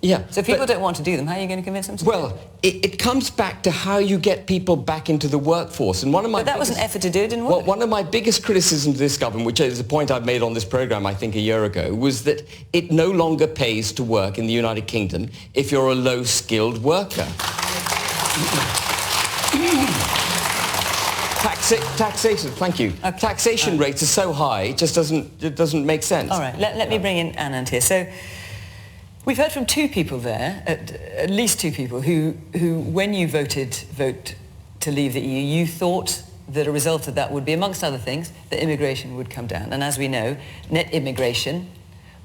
Yeah. So if people don't want to do them, how are you going to convince them to Well, do them? it comes back to how you get people back into the workforce. And one of my But that was an effort to do it, didn't Well, work. one of my biggest criticisms of this government, which is a point I've made on this programme, I think, a year ago, was that it no longer pays to work in the United Kingdom if you're a low-skilled worker. Taxation, thank you. Okay. Taxation rates are so high, it just doesn't make sense. All right, let me bring in Anand here. So we've heard from two people there, at least two people, who when you vote to leave the EU, you thought that a result of that would be, amongst other things, that immigration would come down. And as we know, net immigration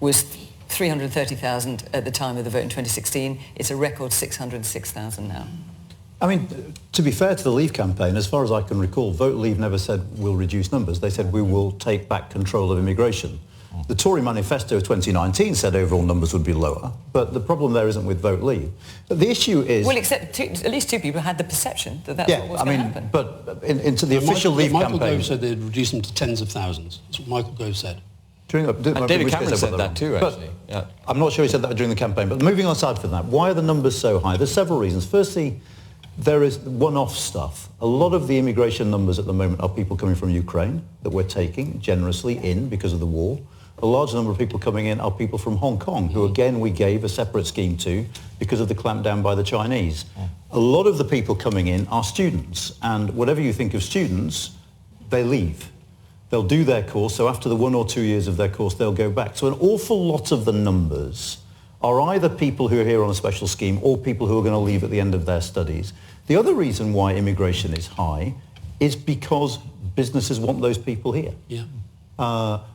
was 330,000 at the time of the vote in 2016. It's a record 606,000 now. I mean, to be fair to the Leave campaign, as far as I can recall, Vote Leave never said we'll reduce numbers. They said we will take back control of immigration. The Tory manifesto of 2019 said overall numbers would be lower, but the problem there isn't with Vote Leave. But the issue is... Well, except at least two people had the perception that that's what was going to happen. But into the official Leave campaign... Michael Gove said they'd reduce them to tens of thousands. That's what Michael Gove said. David Cameron said that too, actually. Yeah. I'm not sure he said that during the campaign, but moving aside from that, why are the numbers so high? There's several reasons. Firstly, there is one-off stuff. A lot of the immigration numbers at the moment are people coming from Ukraine that we're taking generously in because of the war. A large number of people coming in are people from Hong Kong, who again we gave a separate scheme to because of the clampdown by the Chinese. A lot of the people coming in are students, and whatever you think of students, they leave. They'll do their course, so after the 1 or 2 years of their course, they'll go back. So an awful lot of the numbers are either people who are here on a special scheme or people who are going to leave at the end of their studies. The other reason why immigration is high is because businesses want those people here. Yeah.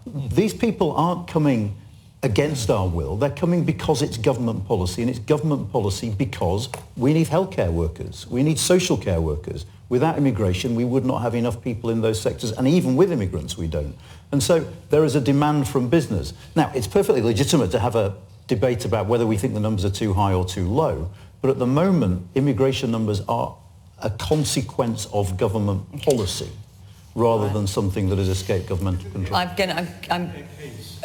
These people aren't coming against our will. They're coming because it's government policy, and it's government policy because we need healthcare workers. We need social care workers. Without immigration, we would not have enough people in those sectors, and even with immigrants, we don't. And so there is a demand from business. Now, it's perfectly legitimate to have a debate about whether we think the numbers are too high or too low, but at the moment, immigration numbers are a consequence of government policy rather than something that has escaped governmental control.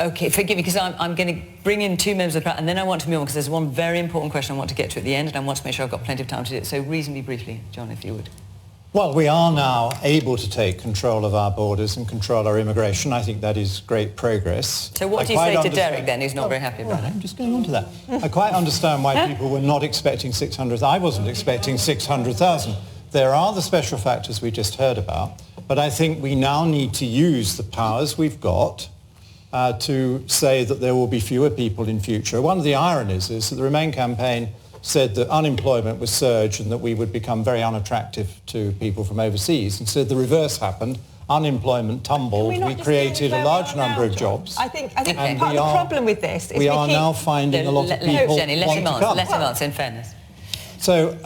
Okay, forgive me, because I'm going to bring in two members of the panel, and then I want to move on, because there's one very important question I want to get to at the end, and I want to make sure I've got plenty of time to do it. So reasonably briefly, John, if you would. Well, we are now able to take control of our borders and control our immigration. I think that is great progress. So what do you say to Derek, then, who's not very happy about it? I'm just going on to that. I quite understand why people were not expecting 600,000. I wasn't expecting 600,000. There are the special factors we just heard about, but I think we now need to use the powers we've got to say that there will be fewer people in future. One of the ironies is that the Remain campaign said that unemployment would surge and that we would become very unattractive to people from overseas. Instead, the reverse happened. Unemployment tumbled. We created a large number of jobs. I think part of the problem with this is we are now finding a lot of people Jenny, let him answer, in fairness. So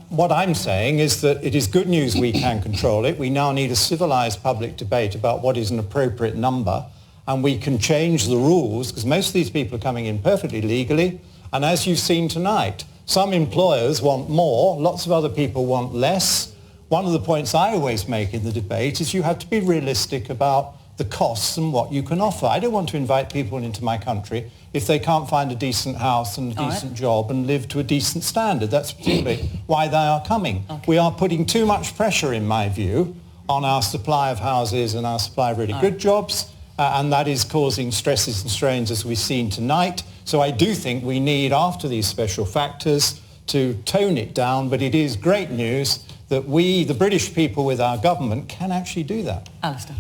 what I'm saying is that it is good news we can control it. We now need a civilised public debate about what is an appropriate number, and we can change the rules, because most of these people are coming in perfectly legally, and as you've seen tonight, some employers want more, lots of other people want less. One of the points I always make in the debate is you have to be realistic about the costs and what you can offer. I don't want to invite people into my country if they can't find a decent house and a decent job and live to a decent standard. That's particularly why they are coming. Okay. We are putting too much pressure, in my view, on our supply of houses and our supply of really good jobs, and that is causing stresses and strains as we've seen tonight. So I do think we need, after these special factors, to tone it down, but it is great news that we, the British people with our government, can actually do that. Alistair.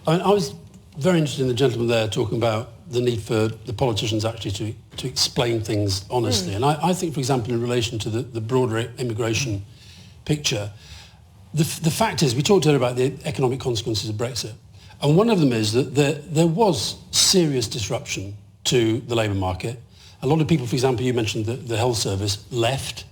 I was very interested in the gentleman there talking about the need for the politicians actually to explain things honestly. And I think, for example, in relation to the broader immigration picture, the fact is, we talked earlier about the economic consequences of Brexit. And one of them is that there was serious disruption to the labour market. A lot of people, for example, you mentioned the health service, left.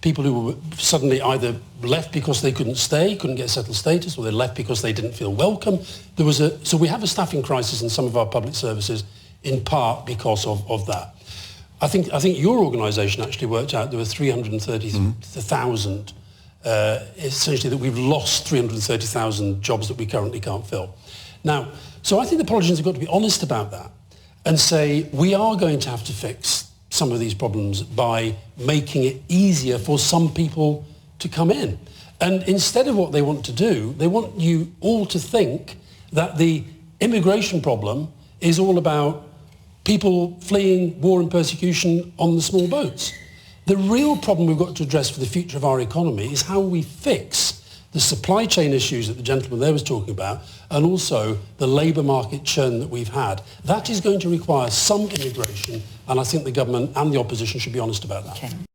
People who were suddenly either left because they couldn't stay, couldn't get settled status, or they left because they didn't feel welcome. So we have a staffing crisis in some of our public services, in part because of that. I think your organisation actually worked out there were 330,000, essentially that we've lost 330,000 jobs that we currently can't fill. Now, so I think the politicians have got to be honest about that and say, we are going to have to fix some of these problems by making it easier for some people to come in. And instead of what they want to do, they want you all to think that the immigration problem is all about people fleeing war and persecution on the small boats. The real problem we've got to address for the future of our economy is how we fix the supply chain issues that the gentleman there was talking about, and also the labour market churn that we've had. That is going to require some immigration, and I think the government and the opposition should be honest about that. Okay.